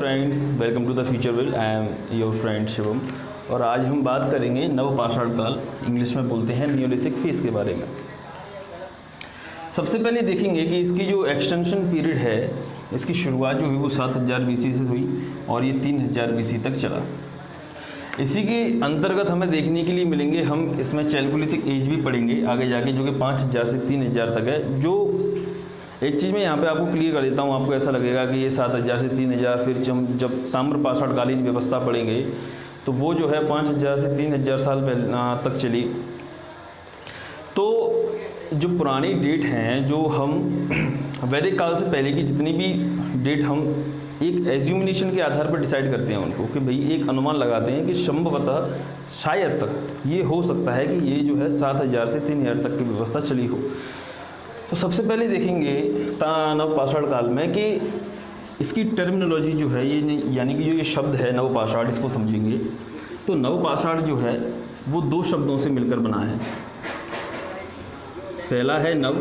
Friends, welcome to the future will. I am your friend Shivam और आज हम बात करेंगे नवपाषाण काल, इंग्लिश में बोलते हैं न्योलिथिक फेज के बारे में। सबसे पहले देखेंगे कि इसकी जो एक्सटेंशन पीरियड है, इसकी शुरुआत जो हुई वो 7000 BC से हुई और ये 3000 BC तक चला। इसी के अंतर्गत हमें देखने के लिए मिलेंगे, हम इसमें चैल्कोलिथिक एज भी पढ़ेंगे आगे जाके, जो कि 5000 से 3000 तक है। जो एक चीज़ मैं यहाँ पे आपको क्लियर कर देता हूँ, आपको ऐसा लगेगा कि ये 7000 से 3000, फिर जब ताम्रपाषाणकालीन व्यवस्था पढ़ेंगे तो वो जो है 5000 से 3000 साल तक चली। तो जो पुरानी डेट हैं, जो हम वैदिक काल से पहले की जितनी भी डेट हम एक एज्यूमिनेशन के आधार पर डिसाइड करते हैं उनको, कि भाई एक अनुमान लगाते हैं कि संभवतः शायद तक ये हो सकता है कि ये जो है 7000 से 3000 तक की व्यवस्था चली हो। तो सबसे पहले देखेंगे नवपाषाण काल में कि इसकी टर्मिनोलॉजी जो है, ये यानी कि जो ये शब्द है नवपाषाण, इसको समझेंगे तो नवपाषाण जो है वो दो शब्दों से मिलकर बना है। पहला है नव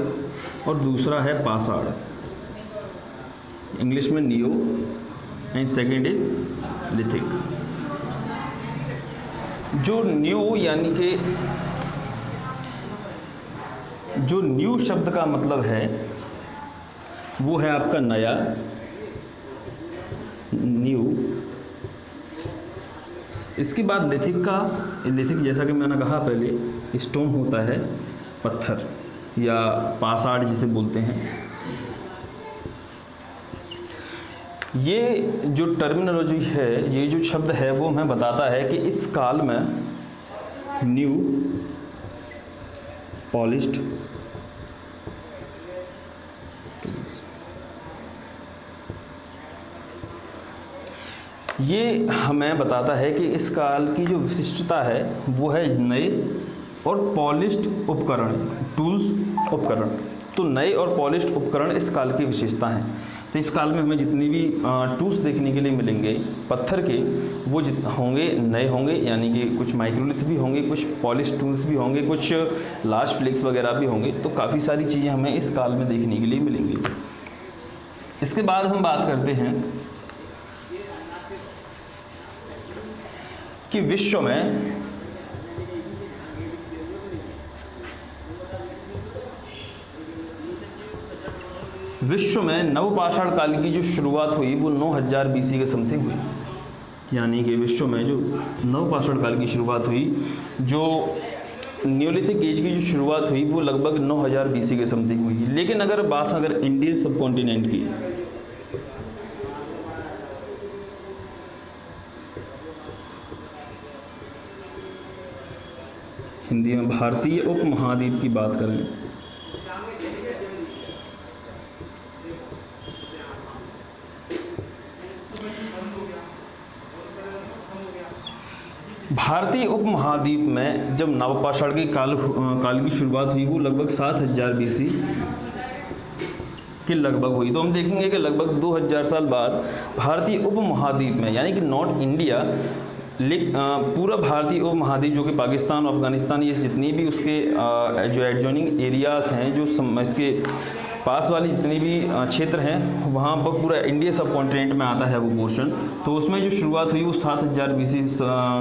और दूसरा है पाषाण, इंग्लिश में neo, and second is lithic. जो न्यू यानी कि जो न्यू शब्द का मतलब है वो है आपका नया, न्यू। इसके बाद लिथिक का, लिथिक जैसा कि मैंने कहा पहले, स्टोन होता है, पत्थर या पाषाण जिसे बोलते हैं। ये जो टर्मिनोलॉजी है, ये जो शब्द है वो हमें बताता है कि इस काल में न्यू, पॉलिश्ड, ये हमें बताता है कि इस काल की जो विशिष्टता है वो है नए और पॉलिश्ड उपकरण, टूल्स, उपकरण। तो नए और पॉलिश्ड उपकरण इस काल की विशेषता हैं। तो इस काल में हमें जितनी भी टूल्स देखने के लिए मिलेंगे पत्थर के, वो होंगे नए होंगे, यानी कि कुछ माइक्रोलिथ भी होंगे, कुछ पॉलिश टूल्स भी होंगे, कुछ लार्ज फ्लेक्स वगैरह भी होंगे। तो काफ़ी सारी चीज़ें हमें इस काल में देखने के लिए मिलेंगी। इसके बाद हम बात करते हैं कि विश्व में नवपाषाण काल की जो शुरुआत हुई वो 9000 BC के समथिंग हुई। यानी कि विश्व में जो नवपाषाण काल की शुरुआत हुई, जो न्योलिथिक एज की जो शुरुआत हुई वो लगभग 9000 BC के समथिंग हुई। लेकिन अगर बात इंडियन सब कॉन्टिनेंट की, हिंदी में भारतीय उपमहाद्वीप की बात करें, भारतीय उपमहाद्वीप में जब नवपाषाण की काल की शुरुआत हुई वो लगभग 7000 BC के लगभग हुई। तो हम देखेंगे कि लगभग 2000 साल बाद भारतीय उपमहाद्वीप में, यानी कि नॉट इंडिया, पूरा भारतीय उपमहाद्वीप जो कि पाकिस्तान, अफगानिस्तान, ये जितनी भी उसके जो एडजॉइनिंग एरियाज़ हैं, जो इसके पास वाली जितनी भी क्षेत्र हैं, वहाँ पर पूरा इंडिया सब कॉन्टिनेंट में आता है वो पोर्शन। तो उसमें जो शुरुआत हुई वो 7000 BC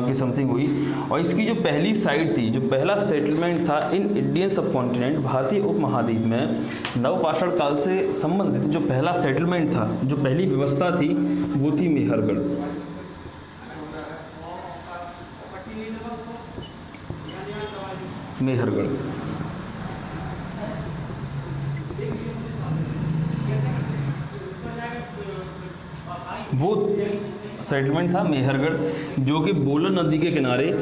की समथिंग हुई। और इसकी जो पहली साइट थी, जो पहला सेटलमेंट था इन इंडियन सब कॉन्टिनेंट, भारतीय उपमहाद्वीप में, नवपाषाण काल से संबंधित जो पहला सेटलमेंट था, जो पहली व्यवस्था थी, वो थी मेहरगढ़। मेहरगढ़ वो सेटलमेंट था मेहरगढ़, जो कि बोलन नदी के किनारे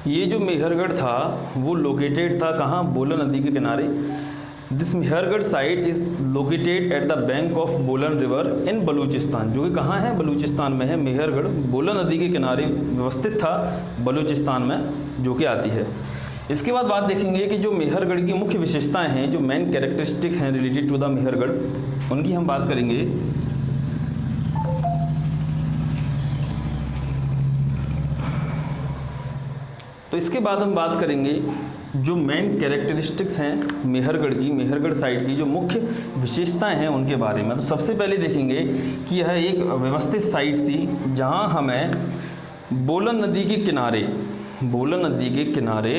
ये जो मेहरगढ़ था वो लोकेटेड था कहाँ, बोलन नदी के किनारे। This Mehrgarh site is located at the bank of बोलन रिवर इन बलूचिस्तान, जो कि कहाँ है, बलूचिस्तान में है। मेहरगढ़ बोलन नदी के किनारे व्यवस्थित था बलूचिस्तान में, जो कि आती है। इसके बाद बात देखेंगे कि जो मेहरगढ़ की मुख्य विशेषताएं हैं, जो मेन कैरेक्टरिस्टिक हैं रिलेटेड टू द मेहरगढ़, उनकी हम बात करेंगे। तो इसके बाद हम बात करेंगे जो मेन कैरेक्टरिस्टिक्स हैं मेहरगढ़ की, मेहरगढ़ साइट की जो मुख्य विशेषताएं हैं उनके बारे में। तो सबसे पहले देखेंगे कि यह एक व्यवस्थित साइट थी जहां हमें बोलन नदी के किनारे, बोलन नदी के किनारे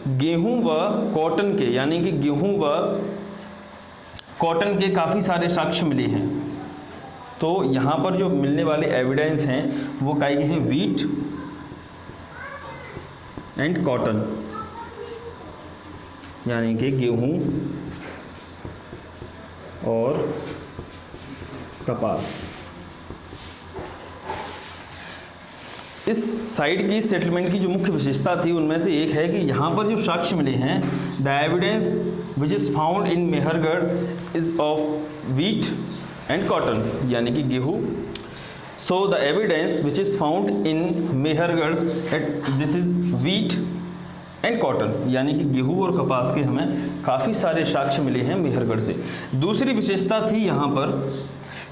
गेहूं व कॉटन के, यानी कि गेहूं व कॉटन के काफ़ी सारे साक्ष्य मिले हैं। तो यहाँ पर जो मिलने वाले एविडेंस हैं वो क्या हैं, वीट एंड कॉटन, यानी कि गेहूं और कपास। इस साइट की सेटलमेंट की जो मुख्य विशेषता थी उनमें से एक है कि यहाँ पर जो साक्ष्य मिले हैं, the evidence which is found in Mehrgarh is of wheat and cotton, यानी कि गेहूँ। So the evidence which is found in Mehrgarh at this is wheat and cotton, यानी कि गेहूँ और कपास के हमें काफ़ी सारे साक्ष्य मिले हैं मेहरगढ़ से। दूसरी विशेषता थी यहाँ पर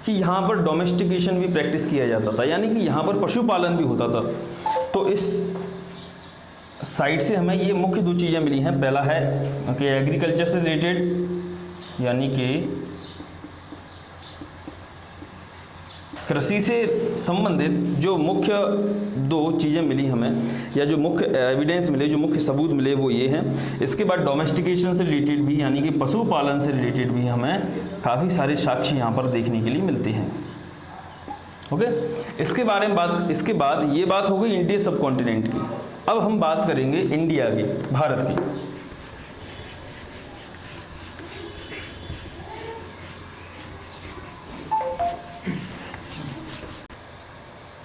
कि यहाँ पर डोमेस्टिकेशन भी प्रैक्टिस किया जाता था, यानी कि यहाँ पर पशुपालन भी होता था। तो इस साइट से हमें ये मुख्य दो चीज़ें मिली हैं। पहला है कि एग्रीकल्चर से रिलेटेड, यानी कि कृषि से संबंधित जो मुख्य दो चीज़ें मिली हमें, या जो मुख्य एविडेंस मिले, जो मुख्य सबूत मिले वो ये हैं। इसके बाद डोमेस्टिकेशन से रिलेटेड भी, यानी कि पशुपालन से रिलेटेड भी हमें काफ़ी सारे साक्ष्य यहाँ पर देखने के लिए मिलते हैं। ओके, इसके बारे में इसके बाद ये बात हो गई इंडिया सब कॉन्टिनेंट की। अब हम बात करेंगे इंडिया की, भारत की।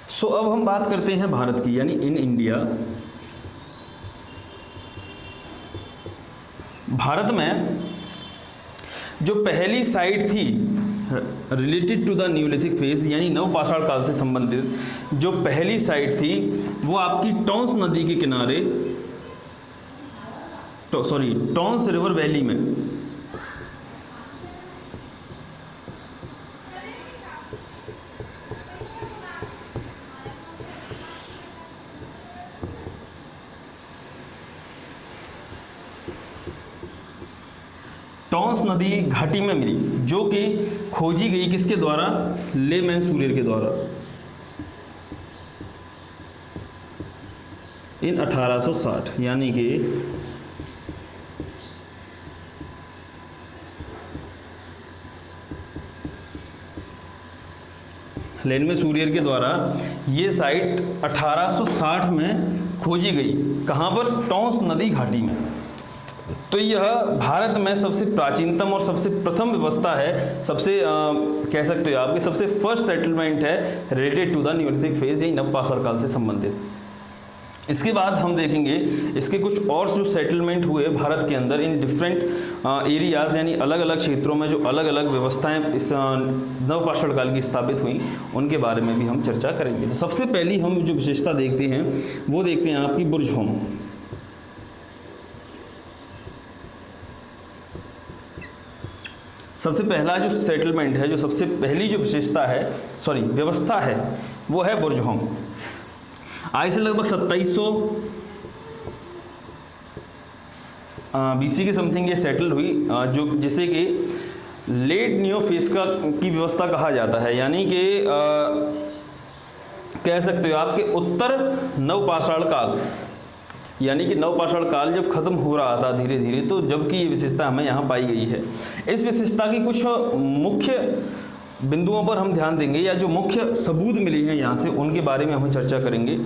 सो अब हम बात करते हैं भारत की, यानी इन इंडिया। भारत में जो पहली साइट थी related to the neolithic phase, यानी नवपाषाण काल से संबंधित जो पहली साइट थी वो आपकी टॉन्स नदी के किनारे, टॉन्स रिवर वैली में टॉन्स नदी घाटी में मिली, जो कि खोजी गई किसके द्वारा, ले मैन्सूरियर के द्वारा इन 1860, यानी कि लेन मैन्सूरियर के द्वारा ये साइट 1860 में खोजी गई। कहाँ पर, टॉन्स नदी घाटी में। तो यह भारत में सबसे प्राचीनतम और सबसे प्रथम व्यवस्था है, सबसे कह सकते हो आपके सबसे फर्स्ट सेटलमेंट है related to the neolithic phase, यानी नवपाषाण काल से संबंधित। इसके बाद हम देखेंगे इसके कुछ और जो सेटलमेंट हुए भारत के अंदर इन डिफरेंट एरियाज़, यानी अलग अलग क्षेत्रों में जो अलग अलग व्यवस्थाएं इस नवपाषाण काल की स्थापित हुई, उनके बारे में भी हम चर्चा करेंगे। तो सबसे पहली हम जो विशेषता देखते हैं वो देखते हैं आपकी बुर्जहोम। सबसे पहला जो सेटलमेंट है, जो सबसे पहली जो विशेषता है, व्यवस्था है, वो है बुर्जहोम। आज से लगभग 2700 BC के समथिंग ये सेटल हुई, जो जिसे कि लेट नियोफेज की व्यवस्था कहा जाता है, यानी कि कह सकते हो आपके उत्तर नवपाषाण काल, यानी कि नवपाषाण काल जब खत्म हो रहा था धीरे धीरे, तो जबकि ये विशेषता हमें यहाँ पाई गई है। इस विशेषता की कुछ मुख्य बिंदुओं पर हम ध्यान देंगे, या जो मुख्य सबूत मिले हैं यहाँ से उनके बारे में हम चर्चा करेंगे।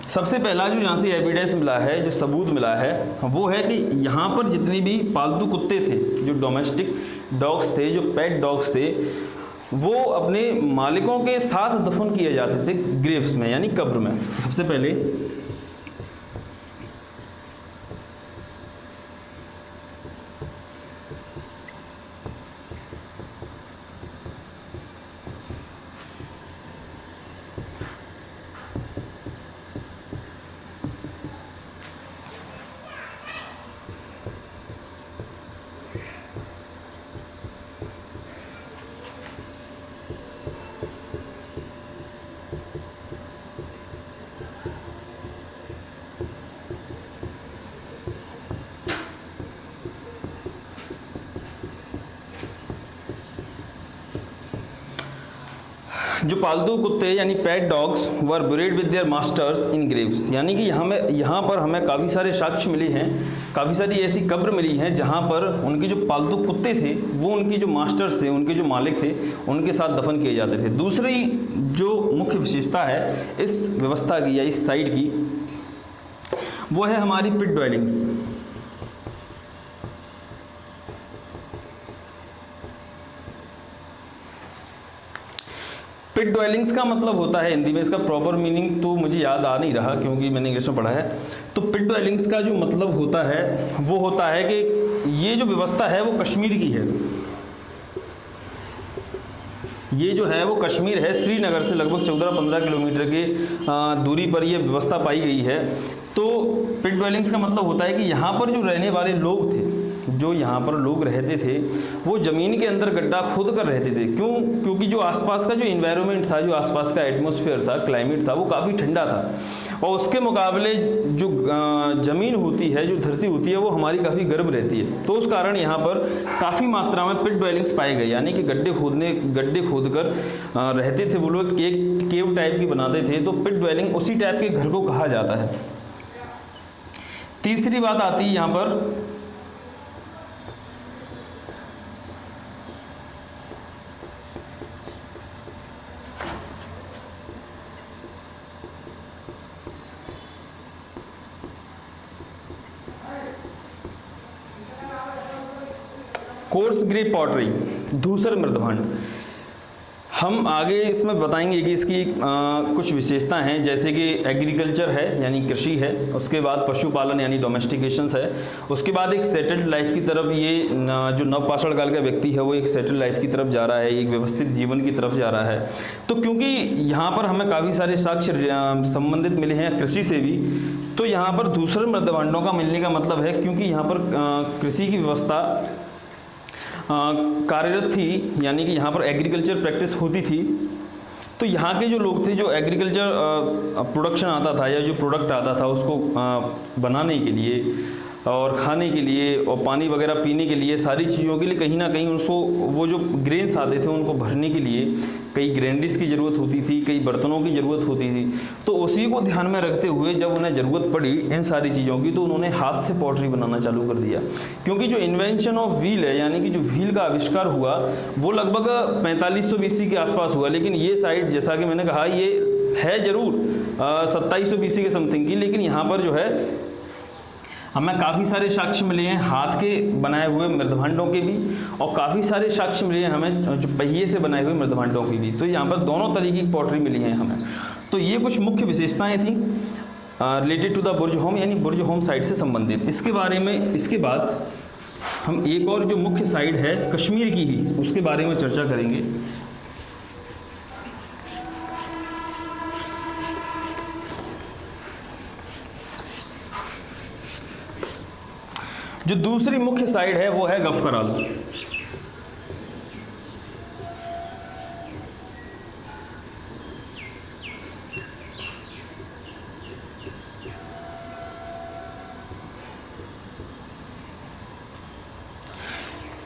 सबसे पहला जो यहाँ से एविडेंस मिला है, जो सबूत मिला है, वो है कि यहाँ पर जितने भी पालतू कुत्ते थे, जो डोमेस्टिक डॉग्स थे, जो पेट डॉग्स थे, वो अपने मालिकों के साथ दफन किए जाते थे ग्रेव्स में, यानी कब्र में। सबसे पहले जो पालतू कुत्ते यानी pet dogs were buried with their masters in graves, यानी कि यहाँ पर हमें काफ़ी सारे साक्ष्य मिले हैं, काफ़ी सारी ऐसी कब्र मिली हैं जहाँ पर उनके जो पालतू कुत्ते थे वो उनके जो मास्टर्स थे, उनके जो मालिक थे, उनके साथ दफन किए जाते थे। दूसरी जो मुख्य विशेषता है इस व्यवस्था की या इस साइट की, वो है हमारी पिट ड्वेलिंग्स। पिट ड्वेलिंग्स का मतलब होता है हिंदी में, इसका प्रॉपर मीनिंग तो मुझे याद आ नहीं रहा क्योंकि मैंने इंग्लिश में पढ़ा है। तो पिट ड्वेलिंग्स का जो मतलब होता है वो होता है कि ये जो व्यवस्था है वो कश्मीर की है। ये जो है वो कश्मीर है, श्रीनगर से लगभग 14-15 किलोमीटर के दूरी पर ये व्यवस्था पाई गई है। तो पिट ड्वेलिंग्स का मतलब होता है कि यहाँ पर जो रहने वाले लोग थे, जो यहाँ पर लोग रहते थे, वो ज़मीन के अंदर गड्ढा खोद कर रहते थे। क्यों? क्योंकि जो आसपास का जो इन्वायरमेंट था, जो आसपास का एटमॉस्फेयर था, क्लाइमेट था, वो काफ़ी ठंडा था और उसके मुकाबले जो ज़मीन होती है, जो धरती होती है, वो हमारी काफ़ी गर्म रहती है। तो उस कारण यहाँ पर काफ़ी मात्रा में पिट ड्वेलिंग्स पाए गए, यानी कि गड्ढे खोद कर रहते थे वो लोग, केव टाइप की बनाते थे। तो पिट ड्वेलिंग उसी टाइप के घर को कहा जाता है। तीसरी बात आती है यहाँ पर कोर्स ग्रे पॉटरी, धूसर मृदभांड। हम आगे इसमें बताएंगे कि इसकी कुछ विशेषताएं हैं, जैसे कि एग्रीकल्चर है यानी कृषि है, उसके बाद पशुपालन यानी डोमेस्टिकेशंस है, उसके बाद एक सेटल्ड लाइफ की तरफ, ये जो नवपाषाण काल का व्यक्ति है वो एक सेटल्ड लाइफ की तरफ जा रहा है, एक व्यवस्थित जीवन की तरफ जा रहा है। तो क्योंकि यहाँ पर हमें काफ़ी सारे साक्ष्य संबंधित मिले हैं कृषि से भी, तो यहाँ पर धूसर मृदभांडों का मिलने का मतलब है क्योंकि यहाँ पर कृषि की व्यवस्था कार्यरत थी, यानी कि यहाँ पर एग्रीकल्चर प्रैक्टिस होती थी। तो यहाँ के जो लोग थे, जो एग्रीकल्चर प्रोडक्शन आता था या जो प्रोडक्ट आता था उसको बनाने के लिए और खाने के लिए और पानी वगैरह पीने के लिए, सारी चीज़ों के लिए कहीं ना कहीं उसको, वो जो ग्रेन्स आते थे उनको भरने के लिए कई ग्रैंडिस की ज़रूरत होती थी, कई बर्तनों की ज़रूरत होती थी। तो उसी को ध्यान में रखते हुए जब उन्हें ज़रूरत पड़ी इन सारी चीज़ों की, तो उन्होंने हाथ से पॉटरी बनाना चालू कर दिया। क्योंकि जो इन्वेंशन ऑफ व्हील है, यानी कि जो व्हील का आविष्कार हुआ, वो लगभग 4500 BC के आसपास हुआ। लेकिन ये साइट, जैसा कि मैंने कहा, ये है ज़रूर 2700 BC के समथिंग की, लेकिन यहाँ पर जो है हमें काफ़ी सारे साक्ष्य मिले हैं हाथ के बनाए हुए मृदभांडों के भी, और काफ़ी सारे साक्ष्य मिले हैं हमें जो पहिए से बनाए हुए मृदभांडों की भी। तो यहाँ पर दोनों तरीके की पॉटरी मिली हैं हमें। तो ये कुछ मुख्य विशेषताएं थी related to the Burzahom, यानी बुर्ज होम साइट से संबंधित। इसके बारे में, इसके बाद हम एक और जो मुख्य साइट है कश्मीर की ही, उसके बारे में चर्चा करेंगे। जो दूसरी मुख्य साइड है वो है गफ कराल।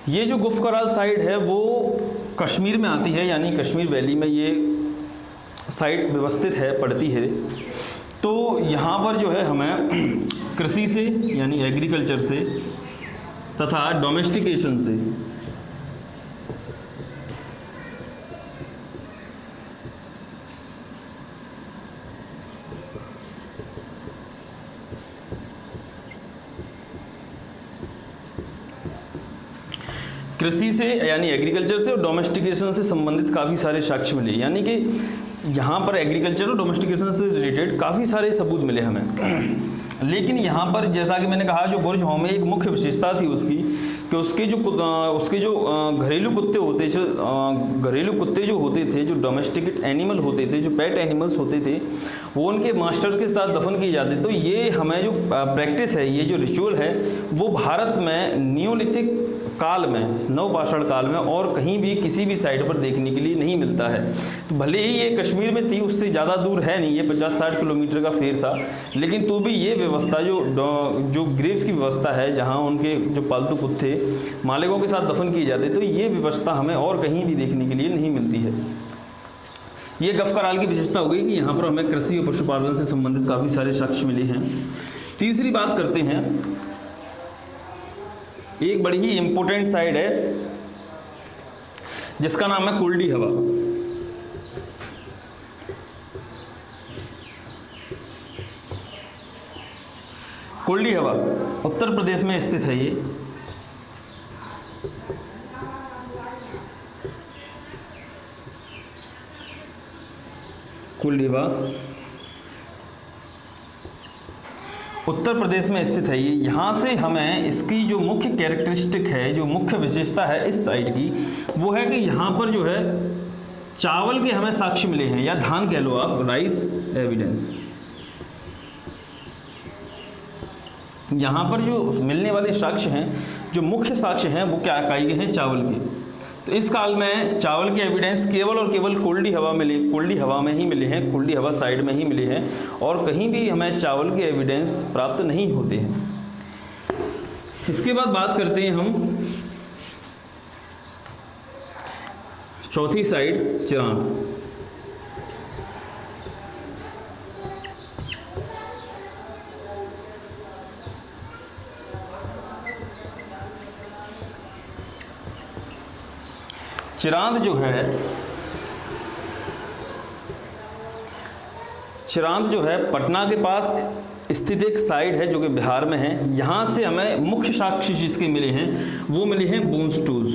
ये जो गुफ कराल साइड है वो कश्मीर में आती है, यानी कश्मीर वैली में ये साइट व्यवस्थित है, पड़ती है। तो यहाँ पर जो है हमें कृषि से यानी एग्रीकल्चर से तथा डोमेस्टिकेशन से यानी एग्रीकल्चर से और डोमेस्टिकेशन से संबंधित काफ़ी सारे साक्ष्य मिले। यानी कि यहाँ पर एग्रीकल्चर और डोमेस्टिकेशन से रिलेटेड काफ़ी सारे सबूत मिले हमें। लेकिन यहाँ पर जैसा कि मैंने कहा, जो बुर्ज होम में एक मुख्य विशेषता थी उसकी कि उसके जो घरेलू कुत्ते होते थे, जो डोमेस्टिकेट एनिमल होते थे, जो पेट एनिमल्स होते थे, वो उनके मास्टर्स के साथ दफन किए जाते। तो ये हमें जो प्रैक्टिस है, ये जो रिचुअल है, वो भारत में नियोलिथिक काल में, नवपाषाण काल में और कहीं भी किसी भी साइट पर देखने के लिए नहीं मिलता है। तो भले ही ये कश्मीर में थी, उससे ज़्यादा दूर है नहीं, ये 50-60 किलोमीटर का फेर था, लेकिन तो भी ये व्यवस्था जो ग्रेव्स की व्यवस्था है, जहाँ उनके जो पालतू कुत्ते मालिकों के साथ दफन किए जाते, तो ये व्यवस्था हमें और कहीं भी देखने के लिए नहीं मिलती है। ये गफकराल की विशेषता हो गई कि यहाँ पर हमें कृषि और पशुपालन से संबंधित काफ़ी सारे साक्ष्य मिले हैं। तीसरी बात करते हैं, एक बड़ी ही इंपॉर्टेंट साइट है जिसका नाम है कुल्डी हवा। कुल्डी हवा उत्तर प्रदेश में स्थित है। ये कुल्डी हवा उत्तर प्रदेश में स्थित है। ये यहाँ से हमें इसकी जो मुख्य कैरेक्टरिस्टिक है, जो मुख्य विशेषता है इस साइट की, वो है कि यहाँ पर जो है चावल के हमें साक्ष्य मिले हैं, या धान कह लो आप, राइस एविडेंस। यहाँ पर जो मिलने वाले साक्ष्य हैं, जो मुख्य साक्ष्य हैं, वो क्या कहे गए हैं, चावल के। तो इस काल में चावल के एविडेंस केवल और केवल कुल्डी हवा में ही मिले हैं, कुल्डी हवा साइड में ही मिले हैं, और कहीं भी हमें चावल के एविडेंस प्राप्त नहीं होते हैं। इसके बाद बात करते हैं हम चौथी साइड, चिरांद। चिरांद जो है पटना के पास स्थित एक साइट है जो कि बिहार में है। यहाँ से हमें मुख्य साक्ष्य जिसके मिले हैं वो मिले हैं बोन्स टूल्स।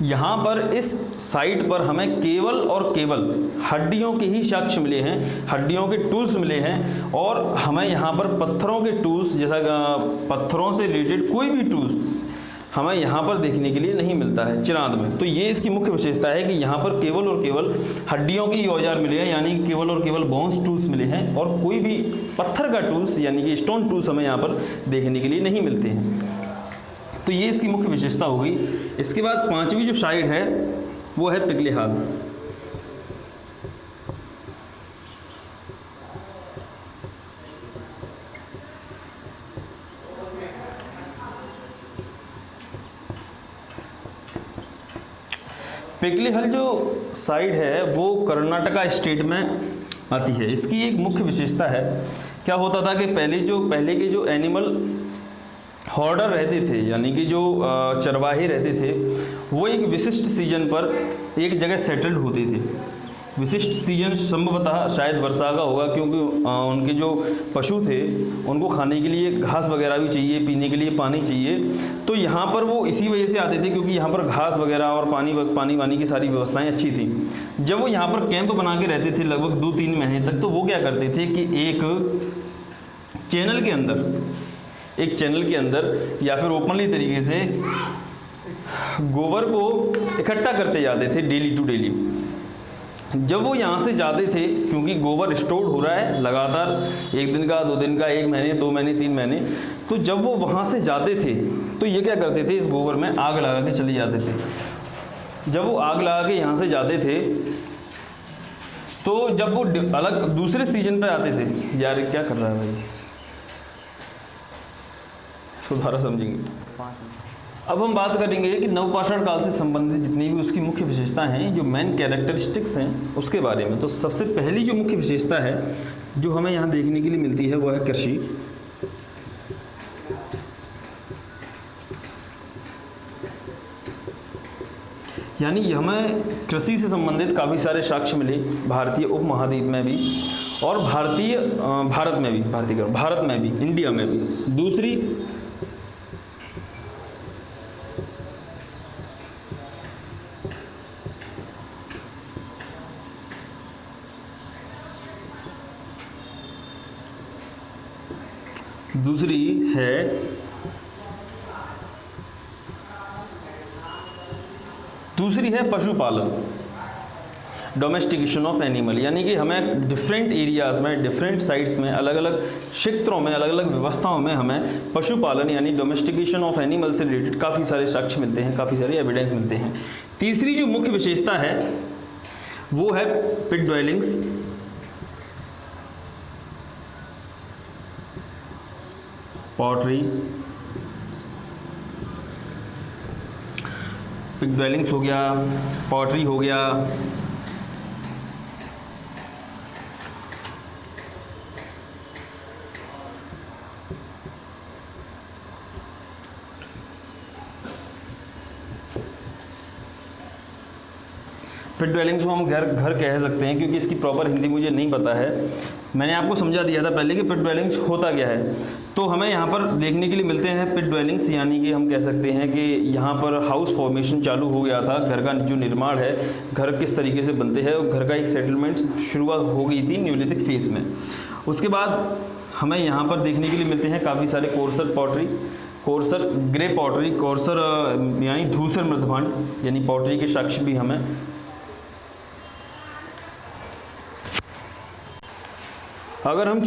यहाँ पर इस साइट पर हमें केवल और केवल हड्डियों के ही साक्ष्य मिले हैं, हड्डियों के टूल्स मिले हैं, और हमें यहाँ पर पत्थरों के टूल्स, जैसा पत्थरों से रिलेटेड कोई भी टूल्स हमें यहाँ पर देखने के लिए नहीं मिलता है चिरांद में। तो ये इसकी मुख्य विशेषता है कि यहाँ पर केवल और केवल हड्डियों के ही औजार मिले हैं, यानी केवल और केवल बोन्स टूल्स मिले हैं, और कोई भी पत्थर का टूल्स यानी कि स्टोन टूल्स हमें यहाँ पर देखने के लिए नहीं मिलते हैं। तो ये इसकी मुख्य विशेषता हो गई। इसके बाद पांचवी जो साइट है वो है पिघले हाल। पिघले हाल जो साइट है वो कर्नाटका स्टेट में आती है। इसकी एक मुख्य विशेषता है, क्या होता था कि पहले के जो एनिमल हॉर्डर रहते थे, यानी कि जो चरवाहे रहते थे, वो एक विशिष्ट सीजन पर एक जगह सेटल्ड होते थे। विशिष्ट सीजन संभवतः शायद वर्षा का होगा, क्योंकि उनके जो पशु थे उनको खाने के लिए घास वगैरह भी चाहिए, पीने के लिए पानी चाहिए। तो यहाँ पर वो इसी वजह से आते थे क्योंकि यहाँ पर घास वगैरह और पानी वानी की सारी व्यवस्थाएं अच्छी थी। जब वो यहाँ पर कैंप बना के रहते थे लगभग 2-3 महीने तक, तो वो क्या करते थे कि एक चैनल के अंदर या फिर ओपनली तरीके से गोबर को इकट्ठा करते जाते थे डेली टू डेली। जब वो यहाँ से जाते थे, क्योंकि गोबर स्टोर हो रहा है लगातार, 1 दिन का, 2 दिन का, 1 महीने, 2 महीने, 3 महीने, तो जब वो वहाँ से जाते थे तो ये क्या करते थे, इस गोबर में आग लगा के चले जाते थे। जब वो आग लगा के यहाँ से जाते थे तो जब वो अलग दूसरे सीजन पे आते थे, यार क्या कर रहा है भाई, इसको दोबारा समझेंगे। अब हम बात करेंगे कि नवपाषाण काल से संबंधित जितनी भी उसकी मुख्य विशेषताएं हैं, जो मेन कैरेक्टरिस्टिक्स हैं उसके बारे में। तो सबसे पहली जो मुख्य विशेषता है जो हमें यहाँ देखने के लिए मिलती है वो है कृषि। यानी हमें कृषि से संबंधित काफ़ी सारे साक्ष्य मिले भारतीय उपमहाद्वीप में भी और भारत में भी, इंडिया में भी। दूसरी है पशुपालन, डोमेस्टिकेशन ऑफ एनिमल। यानी कि हमें डिफरेंट एरियाज़ में, डिफरेंट साइट्स में, अलग अलग क्षेत्रों में, अलग अलग व्यवस्थाओं में हमें पशुपालन यानी डोमेस्टिकेशन ऑफ एनिमल से रिलेटेड काफ़ी सारे साक्ष्य मिलते हैं, काफ़ी सारे एविडेंस मिलते हैं। तीसरी जो मुख्य विशेषता है वो है पिट ड्वेलिंग्स। पॉटरी, पिट ड्वेलिंग्स हो गया, पॉटरी हो गया, पिट ड्वेलिंग्स को हम घर कह सकते हैं, क्योंकि इसकी प्रॉपर हिंदी मुझे नहीं पता है। मैंने आपको समझा दिया था पहले कि पिट ड्वेलिंग्स होता क्या है। तो हमें यहाँ पर देखने के लिए मिलते हैं पिट ड्वेलिंग्स, यानी कि हम कह सकते हैं कि यहाँ पर हाउस फॉर्मेशन चालू हो गया था। घर का जो निर्माण है, घर किस तरीके से बनते हैं, घर का एक सेटलमेंट शुरुआत हो गई थी न्यूलिथिक फेज में। उसके बाद हमें यहाँ पर देखने के लिए मिलते हैं काफ़ी सारे courser pottery, courser grey pottery, courser यानी धूसर मृदभांड, यानी पॉटरी के साक्ष्य भी हमें। अगर हम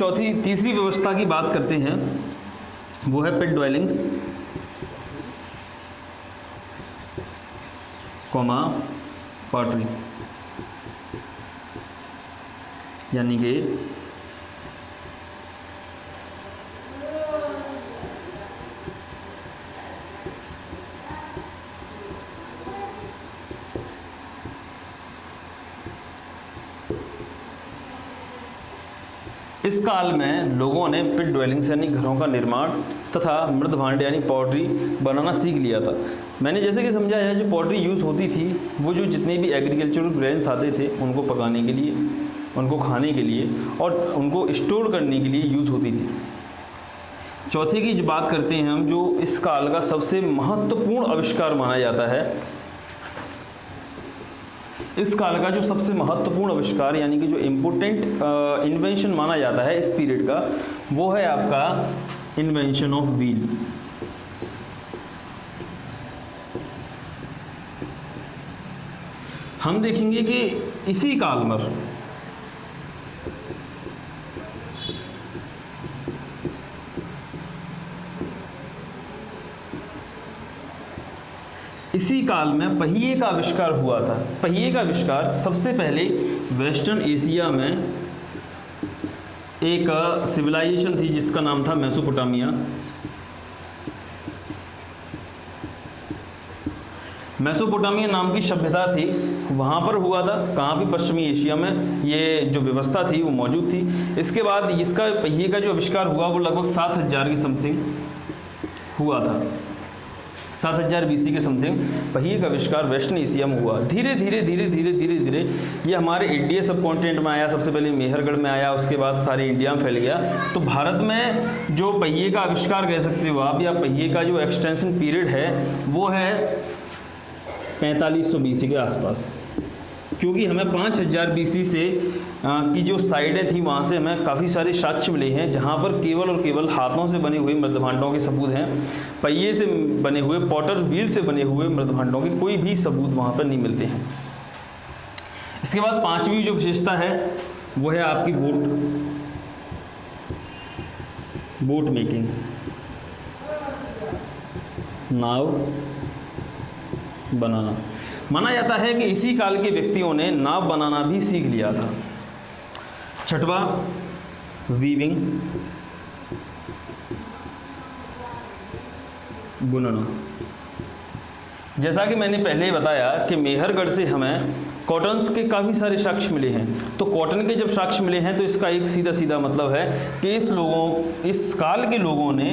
तीसरी व्यवस्था की बात करते हैं, वो है पिट ड्वेलिंग्स, पॉटरी, यानी कि इस काल में लोगों ने पिट ड्वेलिंग्स यानी घरों का निर्माण तथा मृदभांड यानी पॉटरी बनाना सीख लिया था। मैंने जैसे कि समझाया है, जो पॉटरी यूज़ होती थी वो जो जितने भी एग्रीकल्चरल ग्रेन्स आते थे उनको पकाने के लिए, उनको खाने के लिए और उनको स्टोर करने के लिए यूज़ होती थी। चौथे की जो बात करते हैं हम, जो इस काल का सबसे महत्वपूर्ण आविष्कार माना जाता है, इस काल का जो सबसे महत्वपूर्ण आविष्कार यानी कि जो इम्पोर्टेंट इन्वेंशन माना जाता है इस पीरियड का, वो है आपका इन्वेंशन ऑफ व्हील। हम देखेंगे कि इसी काल में इसी काल में पहिए का आविष्कार हुआ था। पहिए का आविष्कार सबसे पहले वेस्टर्न एशिया में एक सिविलाइजेशन थी जिसका नाम था मेसोपोटामिया। मेसोपोटामिया नाम की सभ्यता थी, वहाँ पर हुआ था। कहाँ भी पश्चिमी एशिया में ये जो व्यवस्था थी वो मौजूद थी। इसके बाद इसका पहिए का जो आविष्कार हुआ वो लगभग 7000 के समथिंग हुआ था। 7000 BC के समथिंग पहिए का आविष्कार वेस्टर्न एशिया में हुआ। धीरे धीरे ये हमारे इंडिया सब कॉन्टिनेंट में आया। सबसे पहले मेहरगढ़ में आया, उसके बाद सारे इंडिया में फैल गया। तो भारत में जो पहिए का आविष्कार कह सकते हो आप, या पहिए का जो एक्सटेंशन पीरियड है वो है 4500 BC के आसपास, क्योंकि हमें 5000 BC से की जो साइडें थी वहाँ से हमें काफ़ी सारे साक्ष्य मिले हैं जहाँ पर केवल और केवल हाथों से बने हुए मृदभांडों के सबूत हैं। पहिए से बने हुए, पॉटर व्हील से बने हुए मृदभांडों के कोई भी सबूत वहाँ पर नहीं मिलते हैं। इसके बाद पांचवी जो विशेषता है वो है आपकी बोट मेकिंग, नाव बनाना। माना जाता है कि इसी काल के व्यक्तियों ने नाव बनाना भी सीख लिया था। छठवा, वीविंग, बुनना। जैसा कि मैंने पहले ही बताया कि मेहरगढ़ से हमें कॉटन्स के काफ़ी सारे साक्ष्य मिले हैं। तो कॉटन के जब साक्ष्य मिले हैं तो इसका एक सीधा सीधा मतलब है कि इस काल के लोगों ने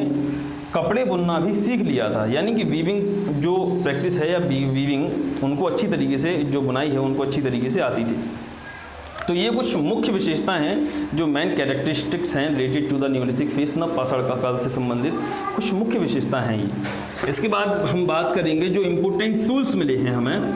कपड़े बुनना भी सीख लिया था। यानी कि वीविंग जो प्रैक्टिस है या वीविंग उनको अच्छी तरीके से, जो बुनाई है उनको अच्छी तरीके से आती थी। तो ये कुछ मुख्य विशेषताएं हैं जो मेन कैरेक्टरिस्टिक्स हैं related to the neolithic phase, नवपाषाण का काल से संबंधित कुछ मुख्य विशेषताएं हैं ये। इसके बाद हम बात करेंगे जो इम्पोर्टेंट टूल्स मिले हैं हमें।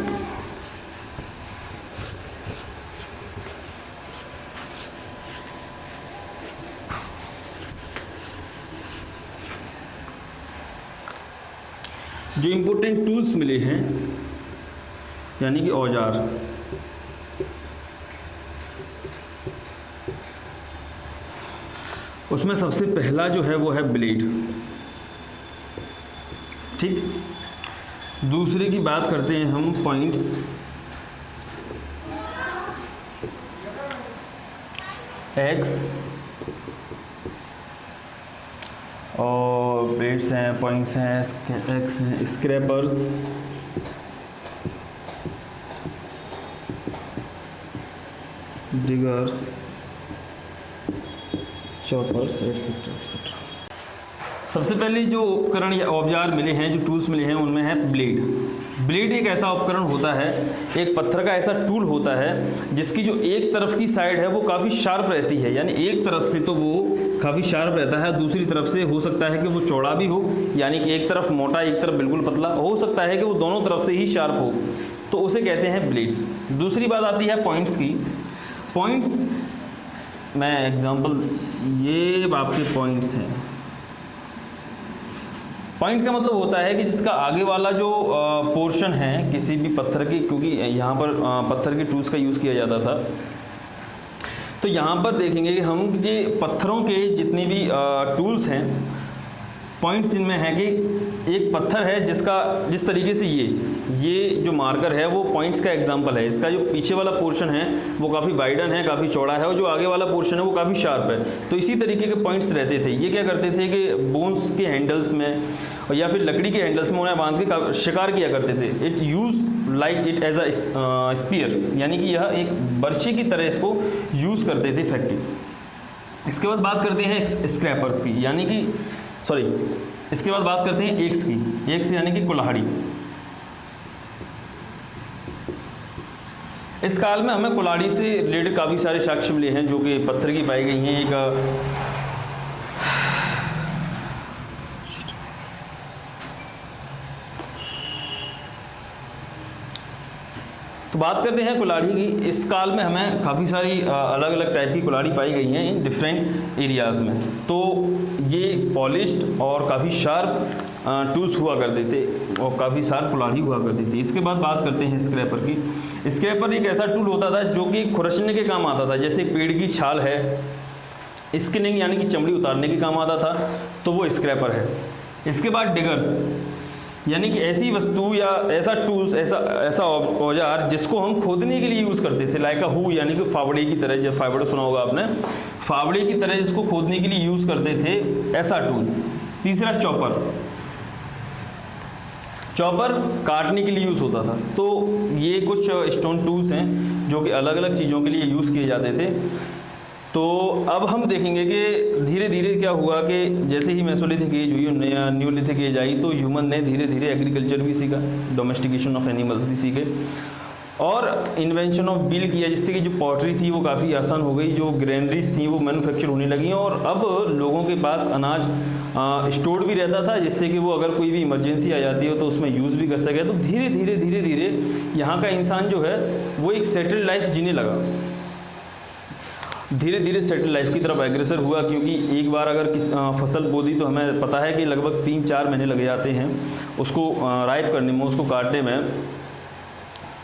जो इम्पोर्टेंट टूल्स मिले हैं यानी कि औजार, उसमें सबसे पहला जो है वो है ब्लेड। ठीक, दूसरे की बात करते हैं हम पॉइंट्स। एक्स और ब्लेड्स हैं, पॉइंट्स हैं, एक्स हैं, scrapers, diggers, choppers, etcetera etcetera. सबसे पहले जो उपकरण या औजार मिले हैं, जो टूल्स मिले हैं, उनमें है ब्लेड। ब्लेड एक ऐसा उपकरण होता है, एक पत्थर का ऐसा टूल होता है जिसकी जो एक तरफ की साइड है वो काफ़ी शार्प रहती है, यानी एक तरफ से तो वो काफ़ी शार्प रहता है, दूसरी तरफ से हो सकता है कि वो चौड़ा भी हो, यानी कि एक तरफ मोटा एक तरफ बिल्कुल पतला, हो सकता है कि वो दोनों तरफ से ही शार्प हो, तो उसे कहते हैं ब्लेड्स। दूसरी बात आती है पॉइंट्स की। पॉइंट्स, मैं एग्जाम्पल, ये आपके पॉइंट्स हैं। पॉइंट का मतलब होता है कि जिसका आगे वाला जो पोर्शन है किसी भी पत्थर की, क्योंकि यहाँ पर पत्थर के टूल्स का यूज़ किया जाता था, तो यहाँ पर देखेंगे कि हम जो पत्थरों के जितने भी टूल्स हैं, पॉइंट्स इनमें है कि एक पत्थर है जिसका जिस तरीके से ये जो मार्कर है वो पॉइंट्स का एग्जांपल है। इसका जो पीछे वाला पोर्शन है वो काफ़ी वाइडन है, काफ़ी चौड़ा है, और जो आगे वाला पोर्शन है वो काफ़ी शार्प है। तो इसी तरीके के पॉइंट्स रहते थे। ये क्या करते थे कि बोन्स के हैंडल्स में या फिर लकड़ी के हैंडल्स में उन्हें बांध के शिकार किया करते थे। It use like it as a spear, यानी कि यह एक बर्छी की तरह इसको यूज़ करते थे इफेक्टिव। इसके बाद बात करते हैं स्क्रैपर्स की, यानी कि इसके बाद बात करते हैं एक्स की। एक्स यानी कि कुल्हाड़ी। इस काल में हमें कुल्हाड़ी से रिलेटेड काफ़ी सारे साक्ष्य मिले हैं जो कि पत्थर की पाई गई हैं। एक तो बात करते हैं कुल्हाड़ी की। इस काल में हमें काफ़ी सारी अलग अलग टाइप की कुल्हाड़ी पाई गई हैं इन डिफरेंट एरियाज़ में। तो ये पॉलिश्ड और काफ़ी शार्प टूल्स हुआ करते थे और काफ़ी शार्प कुल्हाड़ी हुआ करती थी। इसके बाद बात करते हैं स्क्रैपर की। स्क्रैपर एक ऐसा टूल होता था जो कि खुरचने के काम आता था। जैसे पेड़ की छाल है, स्किनिंग यानी कि चमड़ी उतारने के काम आता था, तो वो स्क्रैपर है। इसके बाद डिगर्स, यानी कि ऐसी वस्तु या ऐसा टूल्स, ऐसा औजार जिसको हम खोदने के लिए यूज़ करते थे, लाइक अ हू, यानी कि फावड़े की तरह। जब फावड़ा सुना होगा आपने, फावड़े की तरह जिसको खोदने के लिए यूज़ करते थे, ऐसा टूल। तीसरा चॉपर। चॉपर काटने के लिए यूज़ होता था। तो ये कुछ स्टोन टूल्स हैं जो कि अलग अलग चीज़ों के लिए यूज़ किए जाते थे। तो अब हम देखेंगे कि धीरे धीरे क्या हुआ कि जैसे ही मेसोलिथिक एज हुई, न्यूलिथिक एज आई, तो ह्यूमन ने धीरे धीरे एग्रीकल्चर भी सीखा, डोमेस्टिकेशन ऑफ एनिमल्स भी सीखे, और इन्वेंशन ऑफ व्हील किया, जिससे कि जो पॉटरी थी वो काफ़ी आसान हो गई, जो ग्रेनरीज थी वो मैन्युफैक्चर होने लगी, और अब लोगों के पास अनाज स्टोर्ड भी रहता था, जिससे कि वो अगर कोई भी इमरजेंसी आ जाती हो तो उसमें यूज़ भी कर सके। तो धीरे धीरे यहाँ का इंसान जो है वो एक सेटल्ड लाइफ जीने लगा, धीरे धीरे सेटल लाइफ की तरफ एग्रेसर हुआ। क्योंकि एक बार अगर फसल बो दी तो हमें पता है कि लगभग 3-4 महीने लग जाते हैं उसको राइप करने में, उसको काटने में।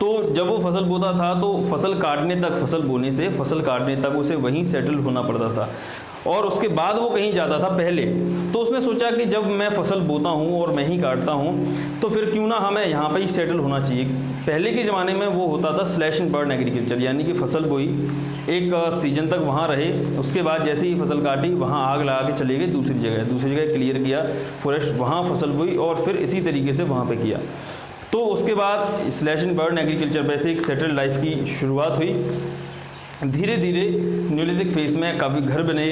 तो जब वो फसल बोता था तो फसल काटने तक, फसल बोने से फसल काटने तक उसे वहीं सेटल होना पड़ता था, और उसके बाद वो कहीं जाता था पहले। तो उसने सोचा कि जब मैं फसल बोता हूँ और मैं ही काटता हूँ तो फिर क्यों ना हमें यहाँ पर ही सेटल होना चाहिए। पहले के ज़माने में वो होता था स्लैश एंड बर्न एग्रीकल्चर, यानी कि फसल बोई, एक सीजन तक वहाँ रहे, उसके बाद जैसे ही फसल काटी वहाँ आग लगा के चले गए दूसरी जगह क्लियर किया फॉरेस्ट, वहाँ फसल बोई और फिर इसी तरीके से वहाँ पे किया। तो उसके बाद स्लैश एंड बर्न एग्रीकल्चर पे से एक सेटल्ड लाइफ की शुरुआत हुई। धीरे धीरे न्यूलिथिक फेज में काफ़ी घर बने,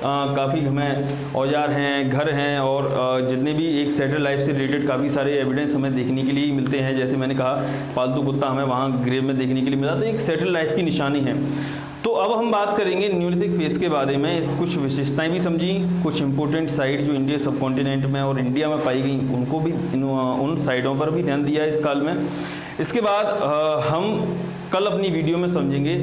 काफ़ी हमें औजार हैं, घर हैं, और जितने भी एक सेटल लाइफ से रिलेटेड काफ़ी सारे एविडेंस हमें देखने के लिए मिलते हैं। जैसे मैंने कहा पालतू कुत्ता हमें वहाँ ग्रेव में देखने के लिए मिला, तो एक सेटल लाइफ की निशानी है। तो अब हम बात करेंगे न्यूलिथिक फेज के बारे में। इस कुछ विशेषताएं भी समझी, कुछ इंपॉर्टेंट साइट जो इंडिया सब कॉन्टिनेंट में और इंडिया में पाई गई उनको भी, उन साइटों पर भी ध्यान दिया इस काल में। इसके बाद हम कल अपनी वीडियो में समझेंगे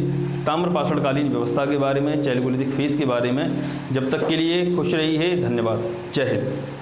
ताम्रपाषाणकालीन व्यवस्था के बारे में, चैलिकोलिथिक फेज के बारे में। जब तक के लिए खुश रहिए, धन्यवाद, जय हिंद।